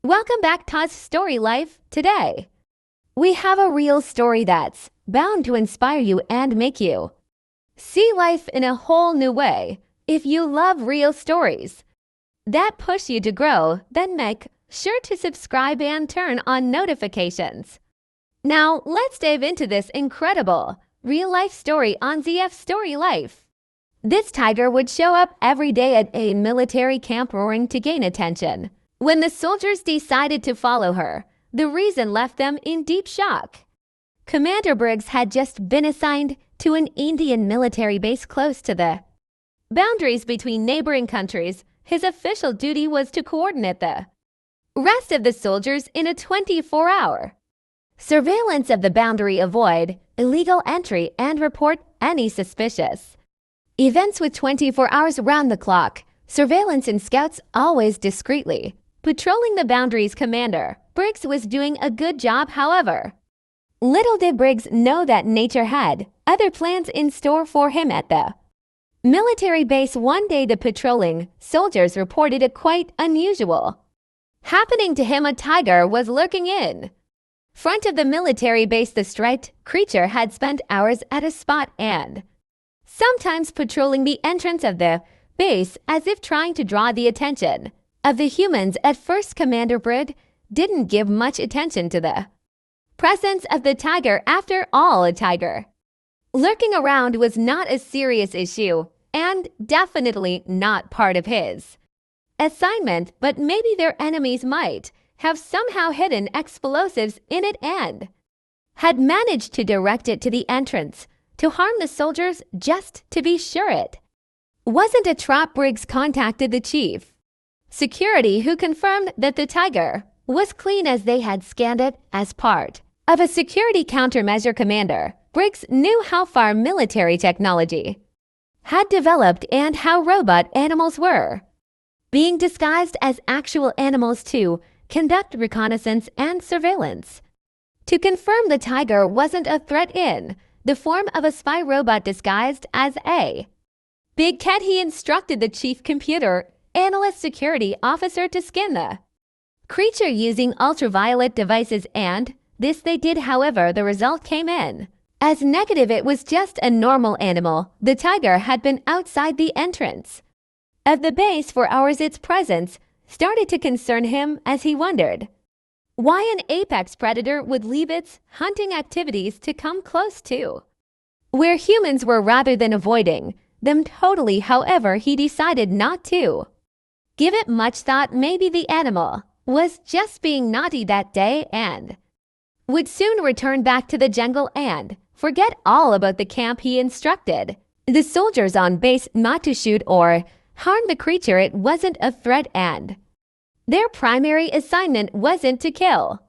Welcome back to Story Life. Today, we have a real story that's bound to inspire you and make you see life in a whole new way. If you love real stories that push you to grow, then make sure to subscribe and turn on notifications. Now, let's dive into this incredible real-life story on ZF Story Life. This tiger would show up every day at a military camp roaring to gain attention. When the soldiers decided to follow her, the reason left them in deep shock. Commander Briggs had just been assigned to an Indian military base close to the boundaries between neighboring countries. His official duty was to coordinate the rest of the soldiers in a 24-hour surveillance of the boundary, avoid illegal entry, and report any suspicious events with 24 hours round the clock. Surveillance and scouts always discreetly patrolling the boundaries. Commander Briggs was doing a good job, however. Little did Briggs know that nature had other plans in store for him at the military base. One day, the patrolling soldiers reported a quite unusual happening to him. A tiger was lurking in front of the military base. The striped creature had spent hours at a spot and sometimes patrolling the entrance of the base as if trying to draw the attention of the humans. At first, Commander Briggs didn't give much attention to the presence of the tiger. After all, a tiger lurking around was not a serious issue and definitely not part of his assignment, but maybe their enemies might have somehow hidden explosives in it and had managed to direct it to the entrance to harm the soldiers just to be sure it wasn't a trap. Briggs contacted the chief security, who confirmed that the tiger was clean as they had scanned it as part of a security countermeasure. Commander Briggs knew how far military technology had developed and how robot animals were being disguised as actual animals to conduct reconnaissance and surveillance. To confirm the tiger wasn't a threat in the form of a spy robot disguised as a big cat, he instructed the chief computer analyst security officer to scan the creature using ultraviolet devices, and this they did. However, the result came in as negative. It was just a normal animal. The tiger had been outside the entrance of the base for hours. Its presence started to concern him as he wondered why an apex predator would leave its hunting activities to come close to where humans were rather than avoiding them totally. However, he decided not to give it much thought. Maybe the animal was just being naughty that day and would soon return back to the jungle and forget all about the camp. He instructed the soldiers on base not to shoot or harm the creature. It wasn't a threat and their primary assignment wasn't to kill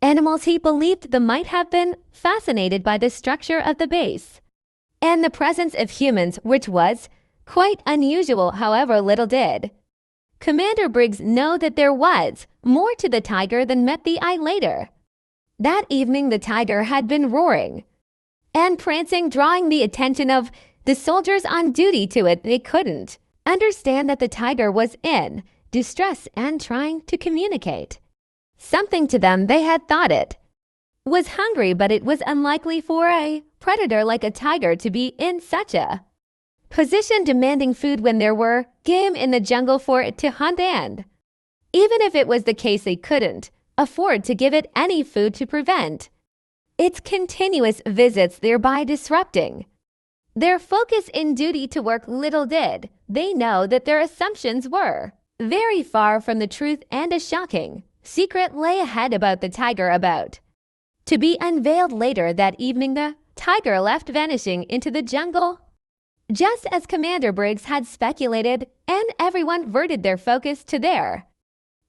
animals. He believed they might have been fascinated by the structure of the base and the presence of humans, which was quite unusual. However, little did Commander Briggs know that there was more to the tiger than met the eye. Later that evening, the tiger had been roaring and prancing, drawing the attention of the soldiers on duty to it. They couldn't understand that the tiger was in distress and trying to communicate something to them. They had thought it was hungry, but it was unlikely for a predator like a tiger to be in such a position, demanding food when there were game in the jungle for it to hunt, and even if it was the case, they couldn't afford to give it any food to prevent its continuous visits, thereby disrupting their focus in duty to work. Little did they know that their assumptions were very far from the truth, and a shocking secret lay ahead about the tiger, about to be unveiled later that evening. The tiger left, vanishing into the jungle just as Commander Briggs had speculated, and everyone verted their focus to their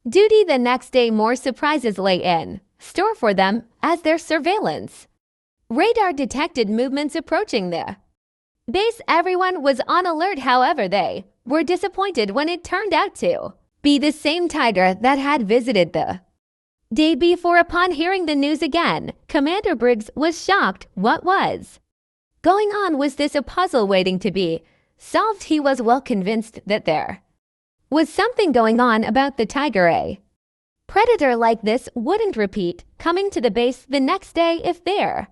duty. The next day, more surprises lay in store for them as their surveillance radar detected movements approaching the base. Everyone was on alert. However, they were disappointed when it turned out to be the same tiger that had visited the day before. Upon hearing the news again, Commander Briggs was shocked. What was going on? Was this a puzzle waiting to be solved? He was well convinced that there was something going on about the tiger. A Predator like this wouldn't repeat coming to the base the next day if there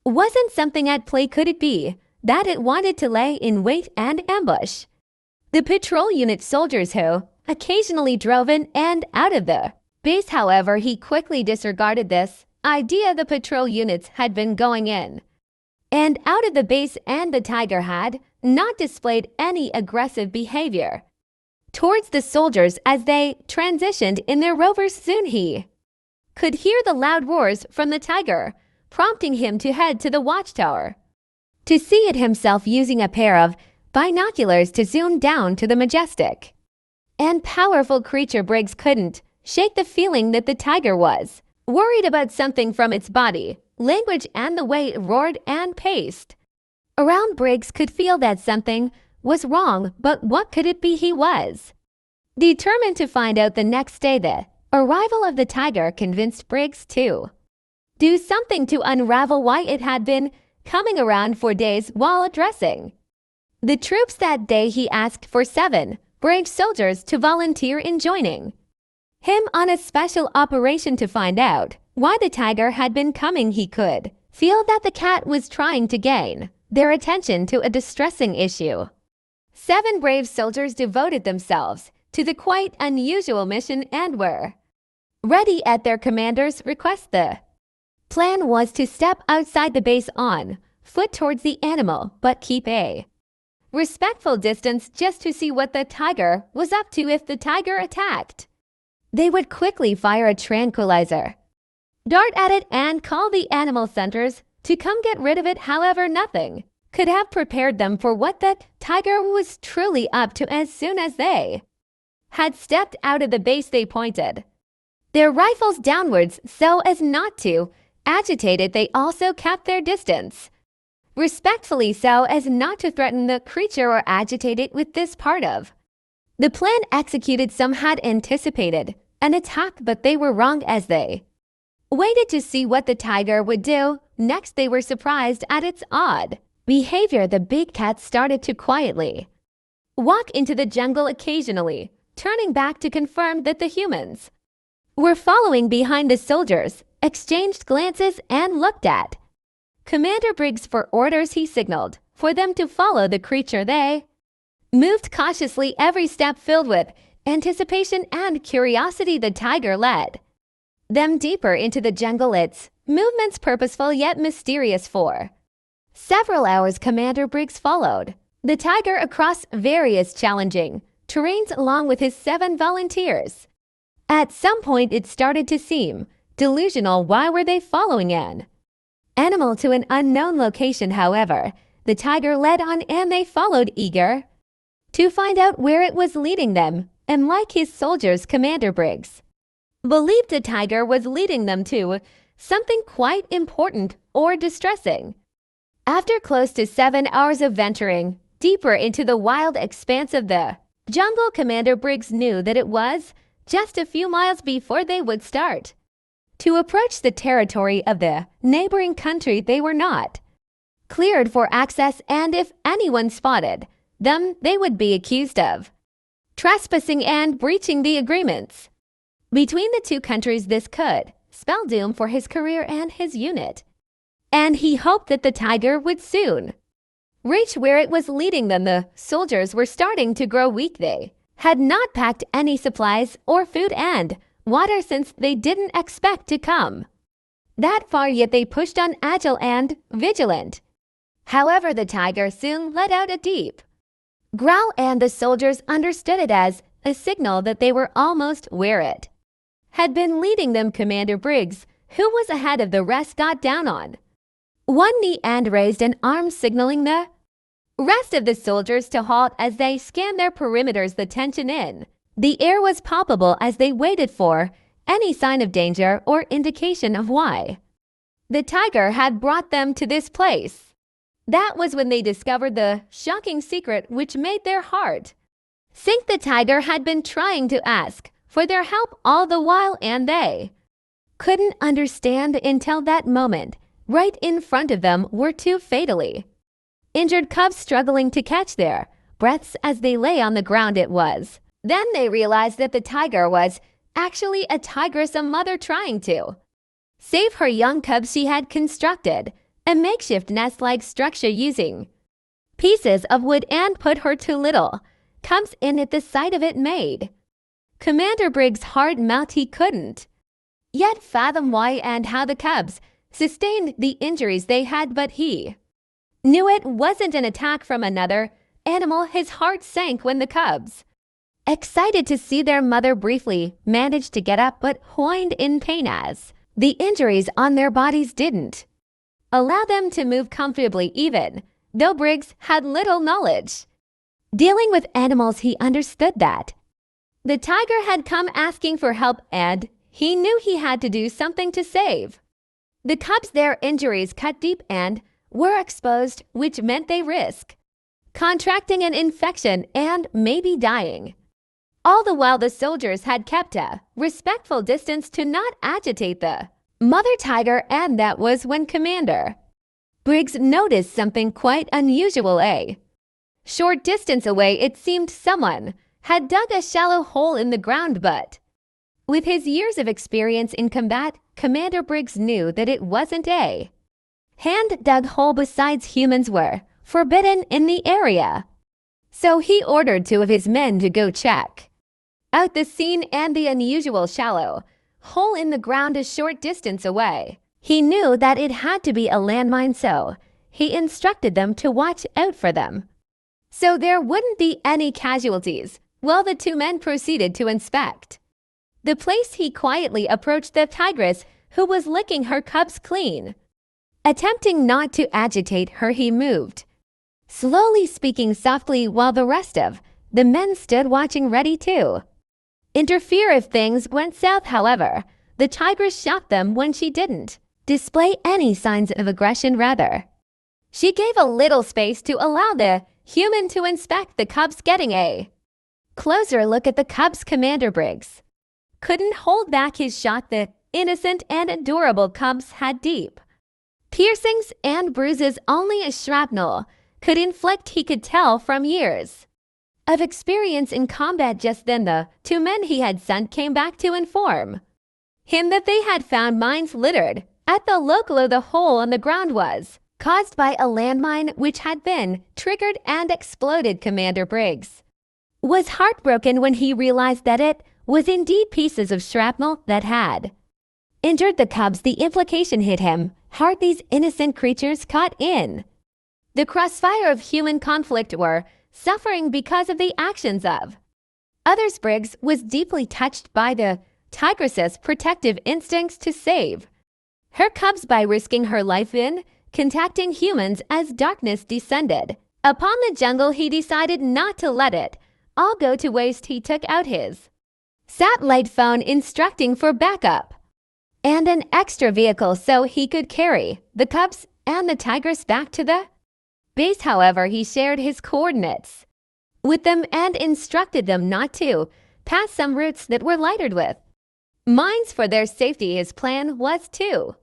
wasn't something at play. Could it be that it wanted to lay in wait and ambush the patrol unit soldiers who occasionally drove in and out of the base? However, he quickly disregarded this idea. The patrol units had been going in and out of the base, and the tiger had not displayed any aggressive behavior towards the soldiers as they transitioned in their rovers. Soon he could hear the loud roars from the tiger, prompting him to head to the watchtower to see it himself, using a pair of binoculars to zoom down to the majestic and powerful creature. Briggs couldn't shake the feeling that the tiger was worried about something from its body language and the way it roared and paced around. Briggs could feel that something was wrong, but what could it be? He was determined to find out. The next day, the arrival of the tiger convinced Briggs to do something to unravel why it had been coming around for days. While addressing the troops that day, he asked for 7 brave soldiers to volunteer in joining him on a special operation to find out why the tiger had been coming. He could feel that the cat was trying to gain their attention to a distressing issue. 7 brave soldiers devoted themselves to the quite unusual mission and were ready at their commander's request. The plan was to step outside the base on foot towards the animal, but keep a respectful distance just to see what the tiger was up to. If the tiger attacked, they would quickly fire a tranquilizer dart at it and call the animal centers to come get rid of it. However, nothing could have prepared them for what that tiger was truly up to. As soon as they had stepped out of the base, they pointed their rifles downwards so as not to agitate it. They also kept their distance respectfully so as not to threaten the creature or agitate it. With this part of the plan executed, some had anticipated an attack, but they were wrong. As they waited to see what the tiger would do next, they were surprised at its odd behavior. The big cat started to quietly walk into the jungle, occasionally turning back to confirm that the humans were following behind. The soldiers exchanged glances and looked at Commander Briggs for orders. He signaled for them to follow the creature. They moved cautiously, every step filled with anticipation and curiosity. The tiger led them deeper into the jungle, its movements purposeful yet mysterious. For several hours, Commander Briggs followed the tiger across various challenging terrains along with his 7 volunteers. At some point, it started to seem delusional. Why were they following an animal to an unknown location? However, the tiger led on and they followed, eager to find out where it was leading them. And like his soldiers, Commander Briggs believed the tiger was leading them to something quite important or distressing. After close to 7 hours of venturing deeper into the wild expanse of the jungle, Commander Briggs knew that it was just a few miles before they would start to approach the territory of the neighboring country. They were not cleared for access, and if anyone spotted them, they would be accused of trespassing and breaching the agreements between the 2 countries. This could spell doom for his career and his unit, and he hoped that the tiger would soon reach where it was leading them. The soldiers were starting to grow weak. They had not packed any supplies or food and water since they didn't expect to come that far, yet they pushed on, agile and vigilant. However, the tiger soon let out a deep growl, and the soldiers understood it as a signal that they were almost where it had been leading them. Commander Briggs, who was ahead of the rest, got down on one knee and raised an arm, signaling the rest of the soldiers to halt as they scanned their perimeters. The tension in the air was palpable as they waited for any sign of danger or indication of why the tiger had brought them to this place. That was when they discovered the shocking secret which made their heart sink. The tiger had been trying to ask for their help all the while, and they couldn't understand until that moment. Right in front of them were 2 fatally injured cubs struggling to catch their breaths as they lay on the ground. It was then they realized that the tiger was actually a tigress mother trying to save her young cubs. She had constructed a makeshift nest-like structure using pieces of wood and put her two little cubs in at the sight of it made Commander Briggs' heart melt. He couldn't yet fathom why and how the cubs sustained the injuries they had, but he knew it wasn't an attack from another animal. His heart sank when the cubs, excited to see their mother, briefly managed to get up but whined in pain as the injuries on their bodies didn't allow them to move comfortably, even though Briggs had little knowledge dealing with animals. He understood that the tiger had come asking for help, and he knew he had to do something to save the cubs. Their injuries cut deep and were exposed, which meant they risk contracting an infection and maybe dying. All the while, the soldiers had kept a respectful distance to not agitate the mother tiger, and that was when Commander Briggs noticed something quite unusual. A short distance away, it seemed someone had dug a shallow hole in the ground, but with his years of experience in combat, Commander Briggs knew that it wasn't a hand-dug hole. Besides, humans were forbidden in the area. So he ordered two of his men to go check out the scene and the unusual shallow hole in the ground a short distance away. He knew that it had to be a landmine, so he instructed them to watch out for them so there wouldn't be any casualties. While the two men proceeded to inspect the place, he quietly approached the tigress, who was licking her cubs clean. Attempting not to agitate her, he moved slowly, speaking softly, while the rest of the men stood watching, ready to interfere if things went south. However, the tigress shocked them when she didn't display any signs of aggression. Rather, she gave a little space to allow the human to inspect the cubs. Getting a closer look at the cubs, Commander Briggs couldn't hold back his shock. The innocent and adorable cubs had deep piercings and bruises only a shrapnel could inflict. He could tell from years of experience in combat. Just then, the two men he had sent came back to inform him that they had found mines littered at the locale. The hole on the ground was caused by a landmine which had been triggered and exploded. Commander Briggs was heartbroken when he realized that it was indeed pieces of shrapnel that had injured the cubs. The implication hit him hard. These innocent creatures caught in the crossfire of human conflict were suffering because of the actions of others. Briggs was deeply touched by the tigress's protective instincts to save her cubs by risking her life in contacting humans. As darkness descended upon the jungle, he decided not to let it all go to waste. He took out his satellite phone, instructing for backup and an extra vehicle so he could carry the cubs and the tigress back to the base. However, he shared his coordinates with them and instructed them not to pass some routes that were littered with mines for their safety. His plan was to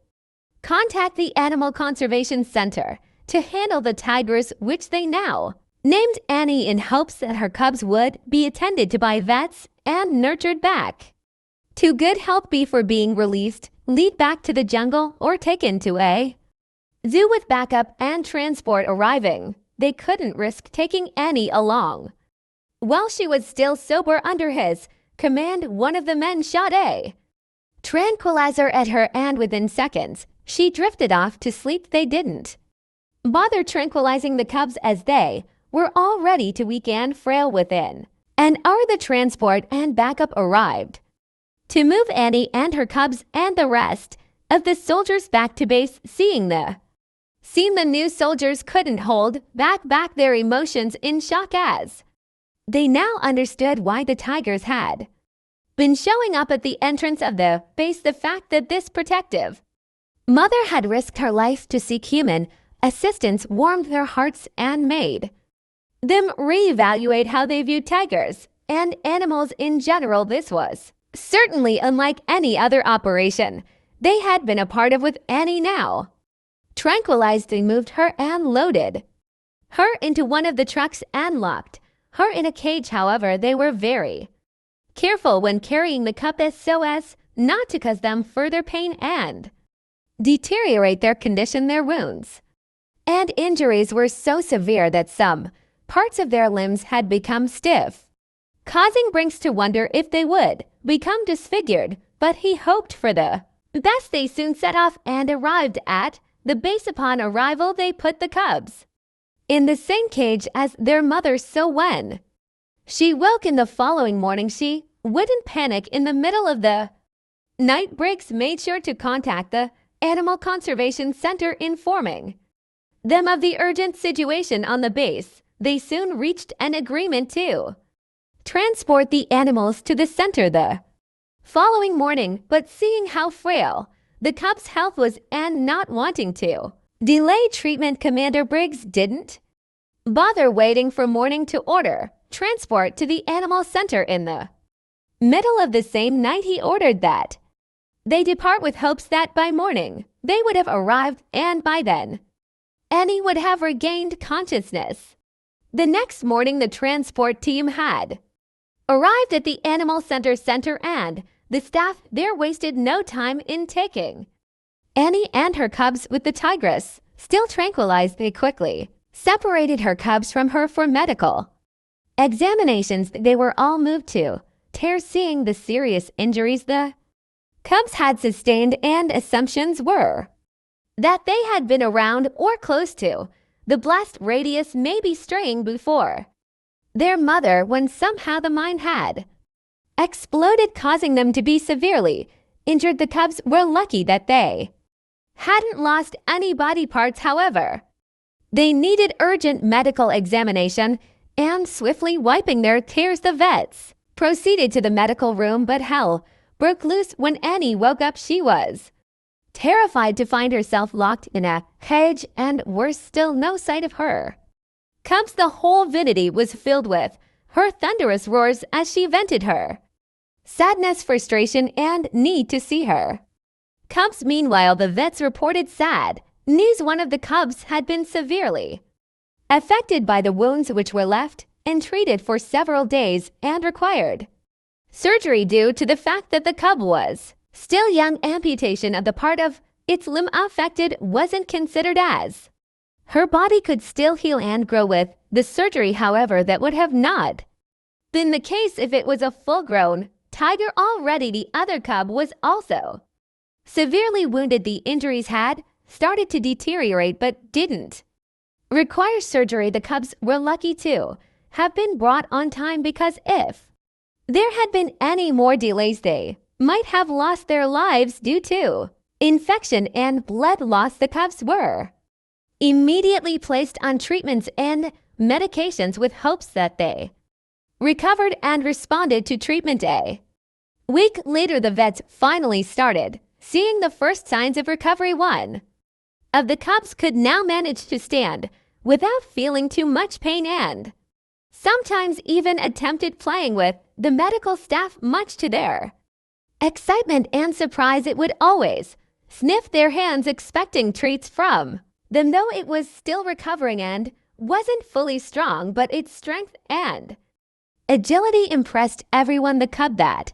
contact the Animal Conservation Center to handle the tigress, which they now named Annie, in hopes that her cubs would be attended to by vets and nurtured back to good health before being released, lead back to the jungle, or taken to a zoo with backup and transport arriving. They couldn't risk taking Annie along while she was still sober. Under his command, one of the men shot a tranquilizer at her, and within seconds, she drifted off to sleep. They didn't bother tranquilizing the cubs, as they were already too weak and frail. Within an hour, the transport and backup arrived to move Annie and her cubs and the rest of the soldiers back to base. Seeing the scene, the new soldiers couldn't hold back their emotions in shock, as they now understood why the tigers had been showing up at the entrance of the base. The fact that this protective mother had risked her life to seek human assistance warmed their hearts and made them reevaluate how they viewed tigers and animals in general. This was certainly unlike any other operation they had been a part of. With Annie now tranquilized, they moved her and loaded her into one of the trucks and locked her in a cage. However, they were very careful when carrying the cub so as not to cause them further pain and deteriorate their condition, their wounds. And injuries were so severe that some parts of their limbs had become stiff, causing Brinks to wonder if they would become disfigured, but he hoped for the best. They soon set off and arrived at the base. Upon arrival, they put the cubs in the same cage as their mother, so when she woke in the following morning, she wouldn't panic in the middle of the night. Brinks made sure to contact the Animal Conservation Center, informing them of the urgent situation on the base. They soon reached an agreement to transport the animals to the center the following morning, but seeing how frail the cub's health was and not wanting to delay treatment, Commander Briggs didn't bother waiting for morning to order transport to the animal center. In the middle of the same night, he ordered that they depart with hopes that by morning they would have arrived, and by then Annie would have regained consciousness. The next morning, the transport team had arrived at the Animal Center, and the staff there wasted no time in taking Annie and her cubs with the tigress. Still tranquilized, they quickly separated her cubs from her for medical examinations. They were all moved to Terre, seeing the serious injuries the cubs had sustained, and assumptions were that they had been around or close to the blast radius, maybe straying before their mother, when somehow the mine had exploded, causing them to be severely injured. The cubs were lucky that they hadn't lost any body parts. However, they needed urgent medical examination, and swiftly wiping their tears, the vets proceeded to the medical room. But hell broke loose when Annie woke up. She was terrified to find herself locked in a cage, and worse still, no sight of her cubs. The whole vicinity was filled with her thunderous roars as she vented her sadness, frustration, and need to see her cubs. Meanwhile, the vets reported sad news. One of the cubs had been severely affected by the wounds, which were left and treated for several days and required surgery due to the fact that the cub was still young. Amputation of the part of its limb affected wasn't considered, as her body could still heal and grow with the surgery. However, that would have not been the case if it was a full-grown tiger already. The other cub was also severely wounded. The injuries had started to deteriorate but didn't require surgery. The cubs were lucky to have been brought on time, because if there had been any more delays, they might have lost their lives due to infection and blood loss. The cubs were immediately placed on treatments and medications with hopes that they recovered and responded to treatment. A week later, the vets finally started seeing the first signs of recovery. One of the cubs could now manage to stand without feeling too much pain, and sometimes even attempted playing with the medical staff. Much to their excitement and surprise, it would always sniff their hands, expecting treats from them, though it was still recovering and wasn't fully strong. But its strength and agility impressed everyone. The cub that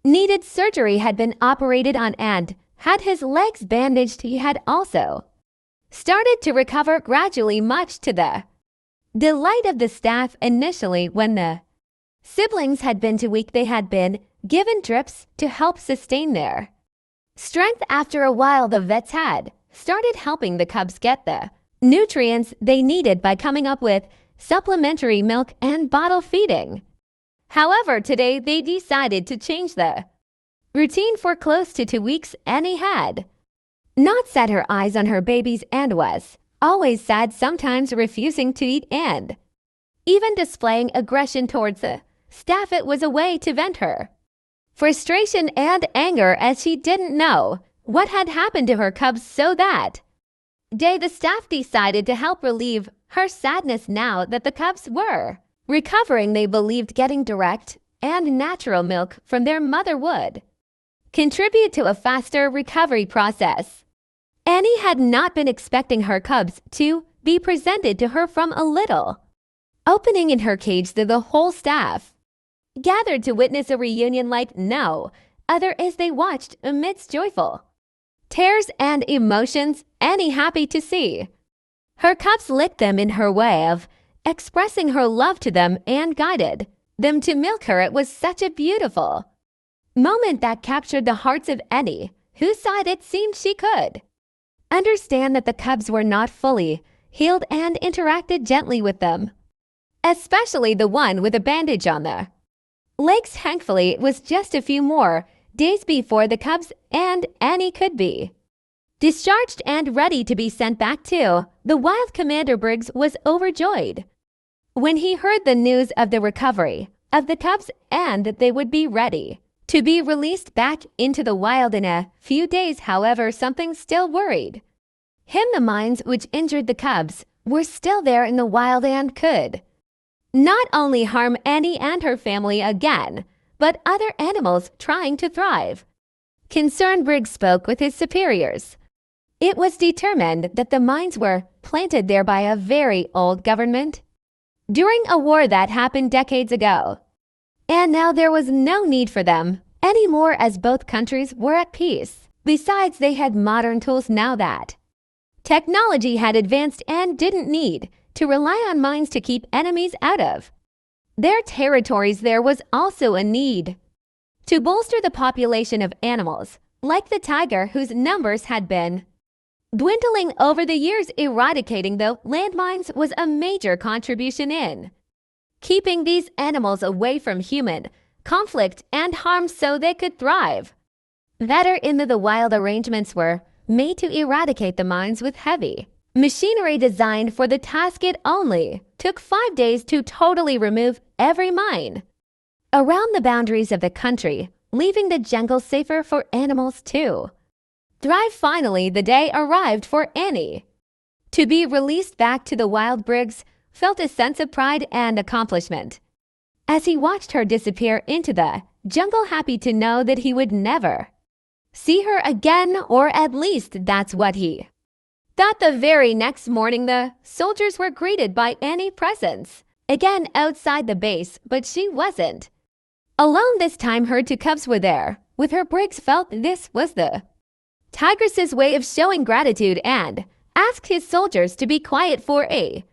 needed surgery had been operated on and had his legs bandaged. He had also started to recover gradually, much to the delight of the staff. Initially, when the siblings had been too weak, they had been given drips to help sustain their strength. After a while, the vets had started helping the cubs get the nutrients they needed by coming up with supplementary milk and bottle feeding. However, today they decided to change the routine. For close to 2 weeks, Annie had not set her eyes on her babies and was always sad, sometimes refusing to eat and even displaying aggression towards the staff. It was a way to vent her frustration and anger, as she didn't know what had happened to her cubs. So that day, the staff decided to help relieve her sadness. Now that the cubs were recovering, they believed getting direct and natural milk from their mother would contribute to a faster recovery process. Annie had not been expecting her cubs to be presented to her from a little opening in her cage. The whole staff gathered to witness a reunion like no other as they watched amidst joyful tears and emotions Annie happy to see. Her cubs licked them in her way of expressing her love to them and guided them to milk her. It was such a beautiful moment that captured the hearts of Annie, who sighed it seemed she could understand that the cubs were not fully healed and interacted gently with them, especially the one with a bandage on the legs. Thankfully, it was just a few more days before the cubs and Annie could be discharged and ready to be sent back to the wild. Commander Briggs was overjoyed when he heard the news of the recovery of the cubs and that they would be ready to be released back into the wild in a few days. However, something still worried him. The mines which injured the cubs were still there in the wild and could not only harm Annie and her family again, but other animals trying to thrive. Concerned, Briggs spoke with his superiors. It was determined that the mines were planted there by a very old government during a war that happened decades ago, and now there was no need for them anymore as both countries were at peace. Besides, they had modern tools now that technology had advanced and didn't need to rely on mines to keep enemies out of their territories. There was also a need to bolster the population of animals like the tiger, whose numbers had been dwindling over the years. Eradicating the landmines was a major contribution in keeping these animals away from human conflict and harm so they could thrive better in the wild. Arrangements were made to eradicate the mines with heavy machinery designed for the task. It only took 5 days to totally remove every mine around the boundaries of the country, leaving the jungle safer for animals to thrive. Finally, the day arrived for Annie to be released back to the wild. Briggs felt a sense of pride and accomplishment as he watched her disappear into the jungle, happy to know that he would never see her again, or at least that's what he thought. The very next morning, the soldiers were greeted by Annie's presence again outside the base, but she wasn't alone this time. Her two cubs were there with her. Briggs felt this was the tigress's way of showing gratitude and asked his soldiers to be quiet for a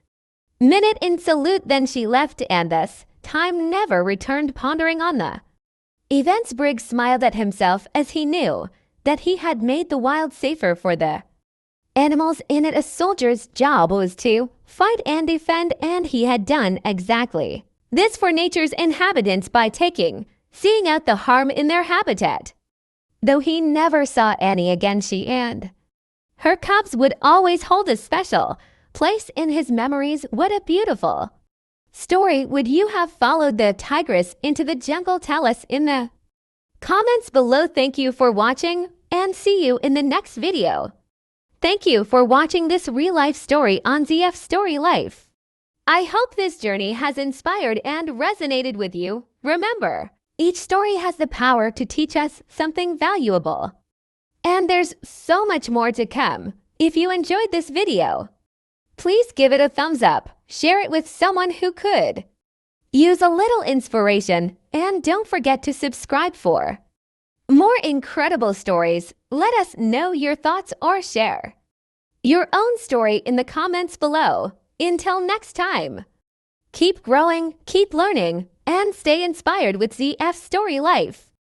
minute in salute. Then she left, and this time never returned. Pondering on the events, Briggs smiled at himself as he knew that he had made the wild safer for the animals in it. A soldier's job was to fight and defend, and he had done exactly this for nature's inhabitants by seeing out the harm in their habitat. Though he never saw Annie again, she and her cubs would always hold a special place in his memories. What a beautiful story. Would you have followed the tigress into the jungle? Tell us in the comments below. Thank you for watching, and see you in the next video. Thank you for watching this real-life story on ZF Story Life. I hope this journey has inspired and resonated with you. Remember, each story has the power to teach us something valuable. And there's so much more to come. If you enjoyed this video, please give it a thumbs up, share it with someone who could use a little inspiration, and don't forget to subscribe for more incredible stories. Let us know your thoughts or share your own story in the comments below. Until next time, keep growing, keep learning, and stay inspired with ZF Story Life.